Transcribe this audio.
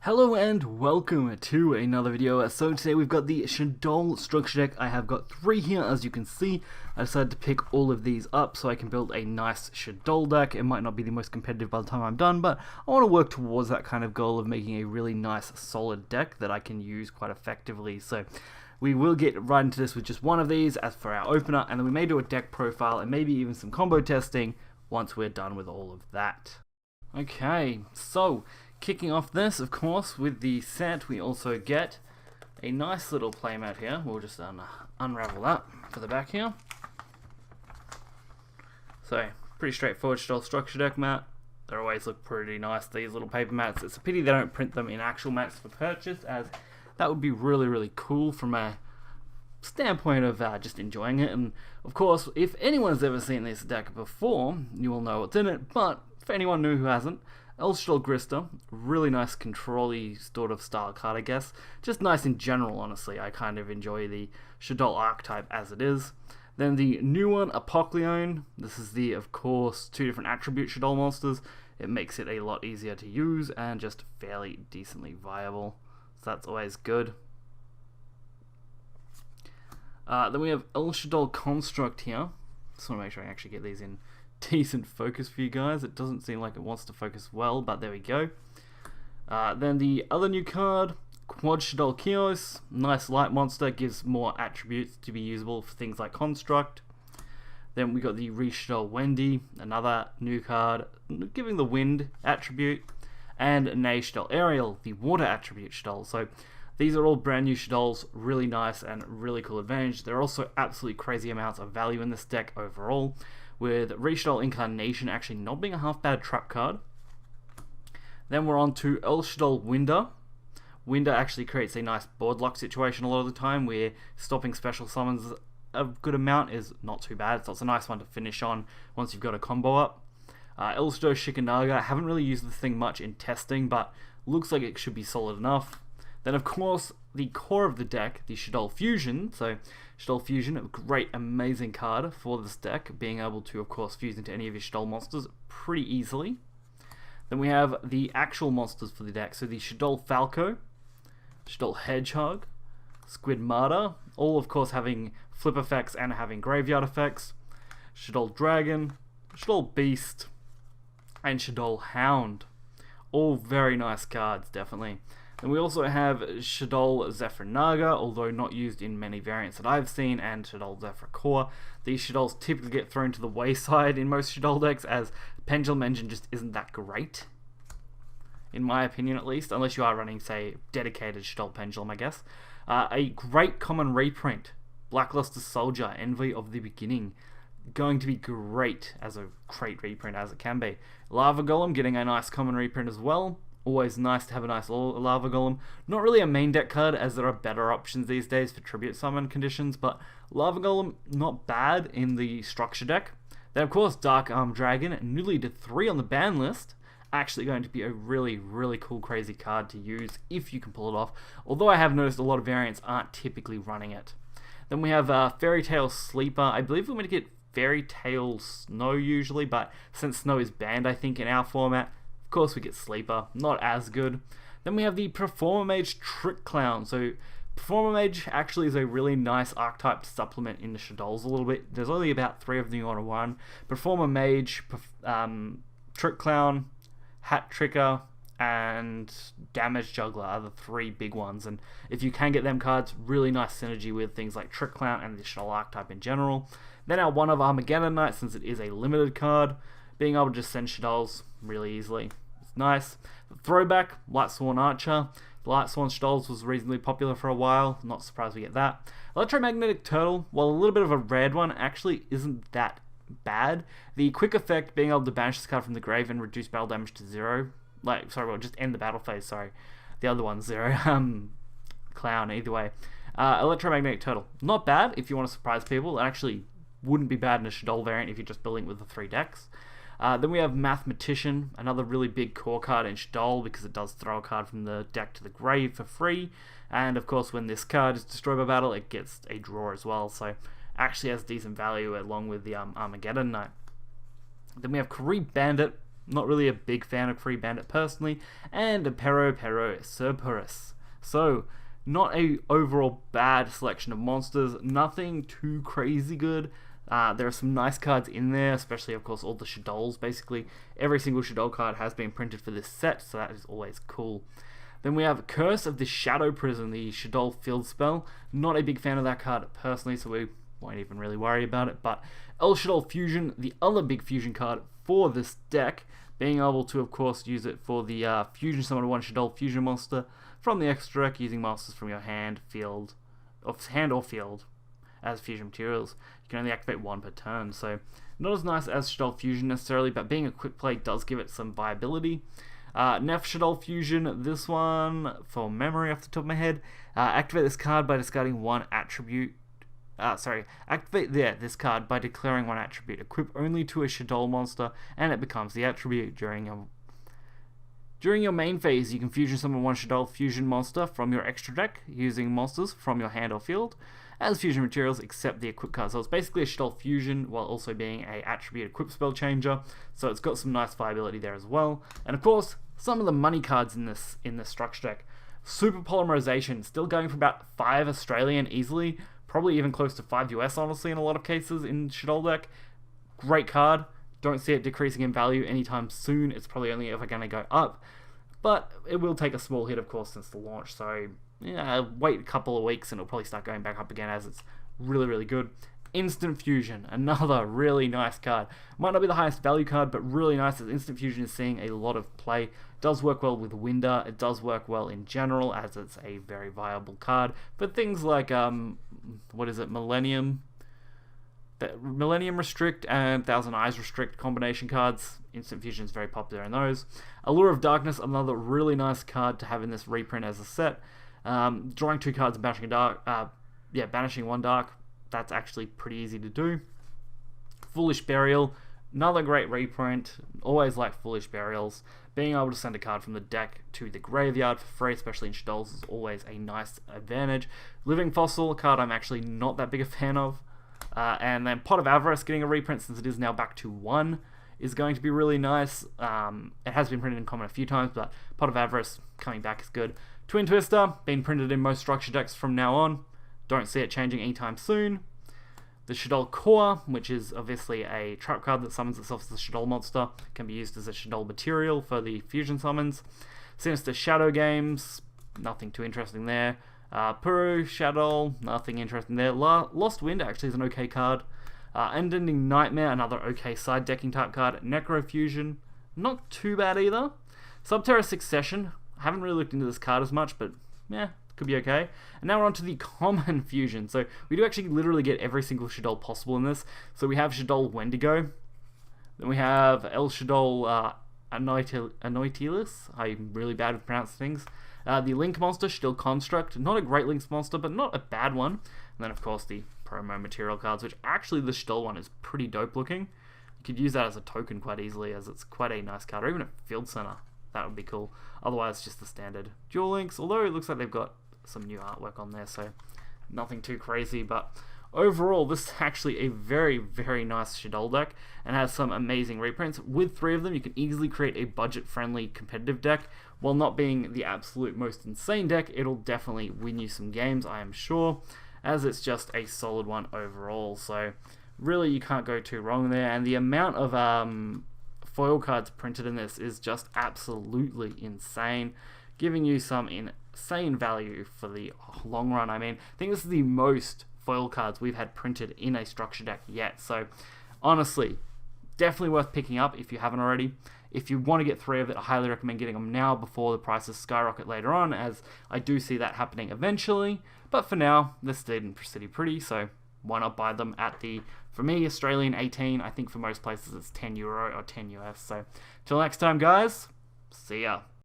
Hello and welcome to another video. So today we've got the Shaddoll Structure Deck. I have got 3 here, as you can see. I decided to pick all of these up so I can build a nice Shaddoll deck. It might not be the most competitive by the time I'm done, but I want to work towards that kind of goal of making a really nice solid deck that I can use quite effectively. So we will get right into this with just one of these as for our opener, and then we may do a deck profile and maybe even some combo testing once we're done with all of that. Okay, so kicking off this, of course, with the set, we also get a nice little playmat here. We'll just unravel that for the back here. So, pretty straightforward Shaddoll Structure Deck mat. They always look pretty nice, these little paper mats. It's a pity they don't print them in actual mats for purchase, as that would be really cool from a standpoint of just enjoying it. And, of course, if anyone's ever seen this deck before, you will know what's in it, but for anyone new who hasn't, Shaddoll Grister, really nice control-y sort of style card, I guess. Just nice in general, honestly. I kind of enjoy the Shaddoll archetype as it is. Then the new one, Apocleone. This is the, of course, 2 different attribute Shaddoll monsters. It makes it a lot easier to use and just fairly decently viable. So that's always good. Then we have Shaddoll Construct here. Just want to make sure I actually get these in decent focus for you guys. It doesn't seem like it wants to focus well, but there we go. Then the other new card, Quad Shaddoll Kios. Nice light monster, gives more attributes to be usable for things like Construct. Then we got the Shaddoll Wendy, another new card, giving the wind attribute. And Shaddoll Ariel, the water attribute Shaddoll. So these are all brand new Shaddolls, really nice and really cool advantage. There are also absolutely crazy amounts of value in this deck overall, with Shaddoll Incarnation actually not being a half bad trap card. Then we're on to Shaddoll Winder. Winder actually creates a nice board lock situation a lot of the time, where stopping special summons a good amount is not too bad, so it's a nice one to finish on once you've got a combo up. Shaddoll Shikanaga, I haven't really used this thing much in testing, but looks like it should be solid enough. Then of course, the core of the deck, the Shaddoll Fusion. So Shaddoll Fusion, a great, amazing card for this deck, being able to, of course, fuse into any of your Shaddoll monsters pretty easily. Then we have the actual monsters for the deck. So the Shaddoll Falco, Shaddoll Hedgehog, Squid Martyr, all of course having flip effects and having graveyard effects. Shaddoll Dragon, Shaddoll Beast, and Shaddoll Hound. All very nice cards, definitely. And we also have Shaddoll Zephyr Naga, although not used in many variants that I've seen, and Shaddoll Zephyr Core. These Shaddolls typically get thrown to the wayside in most Shaddoll decks, as Pendulum Engine just isn't that great, in my opinion at least, unless you are running, say, dedicated Shaddoll Pendulum, I guess. A great common reprint, Blackluster Soldier, Envy of the Beginning. Going to be great as a crate reprint as it can be. Lava Golem getting a nice common reprint as well. Always nice to have a nice Lava Golem. Not really a main deck card, as there are better options these days for tribute summon conditions, but Lava Golem, not bad in the structure deck. Then of course Dark Arm Dragon, newly to 3 on the ban list. Actually going to be a really cool, crazy card to use if you can pull it off, although I have noticed a lot of variants aren't typically running it. Then we have Fairy Tail Sleeper. I believe we're going to get Fairy Tail Snow usually, but since Snow is banned, I think, in our format, of course we get Sleeper, not as good. Then we have the Performer Mage Trick Clown. So Performer Mage actually is a really nice archetype to supplement in the Shaddolls a little bit. There's only about 3 of them on one. Performer Mage, Trick Clown, Hat Tricker, and Damage Juggler are the 3 big ones. And if you can get them cards, really nice synergy with things like Trick Clown and the Shaddoll archetype in general. Then our one of Armageddon Knight, since it is a limited card, being able to just send Shaddolls really easily. It's nice. The throwback, Light Sworn Archer. The Light Sworn Shaddolls was reasonably popular for a while. Not surprised we get that. Electromagnetic Turtle, while a little bit of a rare one, actually isn't that bad. The quick effect, being able to banish this card from the grave and reduce battle damage to 0. Just end the battle phase, sorry. The other one's 0. Clown, either way. Electromagnetic Turtle, not bad if you want to surprise people. It actually wouldn't be bad in a Shaddoll variant if you're just building with the 3 decks. Then we have Mathematician, another really big core card in Shaddoll, because it does throw a card from the deck to the grave for free. And of course, when this card is destroyed by battle, it gets a draw as well. So actually has decent value along with the Armageddon Knight. Then we have Karib Bandit, Not really a big fan of Free Bandit personally, and a Pero Cerberus. So, not a overall bad selection of monsters, nothing too crazy good. There are some nice cards in there, especially of course all the Shaddolls. Basically, every single Shaddoll card has been printed for this set, so that is always cool. Then we have Curse of the Shadow Prison, the Shaddoll field spell. Not a big fan of that card personally, so we won't even really worry about it. But Shaddoll Fusion, the other big fusion card for this deck, being able to of course use it for the fusion summon one Shaddoll Fusion Monster from the extra deck using monsters from your hand or field as fusion materials. You can only activate one per turn, so not as nice as Shaddoll Fusion necessarily, but being a quick play does give it some viability. Shaddoll Fusion, this one, for memory off the top of my head, activate this card by discarding one attribute. Activate this card by declaring one attribute. Equip only to a Shaddoll monster, and it becomes the attribute. During your main phase, you can fusion summon one Shaddoll Fusion Monster from your extra deck using monsters from your hand or field as fusion materials, except the equip card. So it's basically a Shaddoll Fusion while also being a attribute equip spell changer. So it's got some nice viability there as well. And of course, some of the money cards in this structure deck. Super Polymerization, still going for about 5 Australian easily, probably even close to 5 US honestly in a lot of cases in Shaddoll Deck. Great card. Don't see it decreasing in value anytime soon. It's probably only ever going to go up, but it will take a small hit of course since the launch, so yeah, wait a couple of weeks and it'll probably start going back up again as it's really, really good. Instant Fusion, another really nice card. Might not be the highest value card, but really nice as Instant Fusion is seeing a lot of play. It does work well with Winder, it does work well in general as it's a very viable card. But things like, Millennium Restrict and Thousand Eyes Restrict combination cards, Instant Fusion is very popular in those. Allure of Darkness, another really nice card to have in this reprint as a set. Drawing 2 cards and banishing 1 dark, that's actually pretty easy to do. Foolish Burial, another great reprint. Always like Foolish Burials. Being able to send a card from the deck to the graveyard for free, especially in Shaddolls, is always a nice advantage. Living Fossil, a card I'm actually not that big a fan of. And then Pot of Avarice getting a reprint since it is now back to 1 is going to be really nice. It has been printed in common a few times, but Pot of Avarice coming back is good. Twin Twister, being printed in most structure decks from now on. Don't see it changing anytime soon. The Shaddoll Core, which is obviously a trap card that summons itself as a Shaddoll monster, can be used as a Shaddoll material for the fusion summons. Sinister Shadow Games, nothing too interesting there. Puru, Shaddoll, nothing interesting there. Lost Wind actually is an okay card. Ending Nightmare, another okay side decking type card. Necro Fusion, not too bad either. Subterra Succession, haven't really looked into this card as much, but yeah, could be okay. And now we're on to the Common Fusion. So we do actually literally get every single Shaddoll possible in this. So we have Shaddoll Wendigo. Then we have Shaddoll Anoitilis. I'm really bad with pronouncing things. The Link Monster, Shaddoll Construct. Not a great Link monster, but not a bad one. And then of course the promo material cards, which actually the Shaddoll one is pretty dope looking. You could use that as a token quite easily as it's quite a nice card, or even a Field Center. That would be cool. Otherwise, just the standard Duel Links, although it looks like they've got some new artwork on there, so nothing too crazy. But overall, this is actually a very, very nice Shaddoll deck and has some amazing reprints. With 3 of them, you can easily create a budget-friendly competitive deck. While not being the absolute most insane deck, it'll definitely win you some games, I am sure, as it's just a solid one overall. So really, you can't go too wrong there. And the amount of foil cards printed in this is just absolutely insane, giving you some insane value for the long run. I mean, I think this is the most foil cards we've had printed in a structure deck yet, so honestly, definitely worth picking up if you haven't already. If you want to get 3 of it, I highly recommend getting them now before the prices skyrocket later on, as I do see that happening eventually, but for now, they're still pretty, so why not buy them at the, for me, Australian 18. I think for most places it's €10 or 10 US. So till next time, guys, see ya.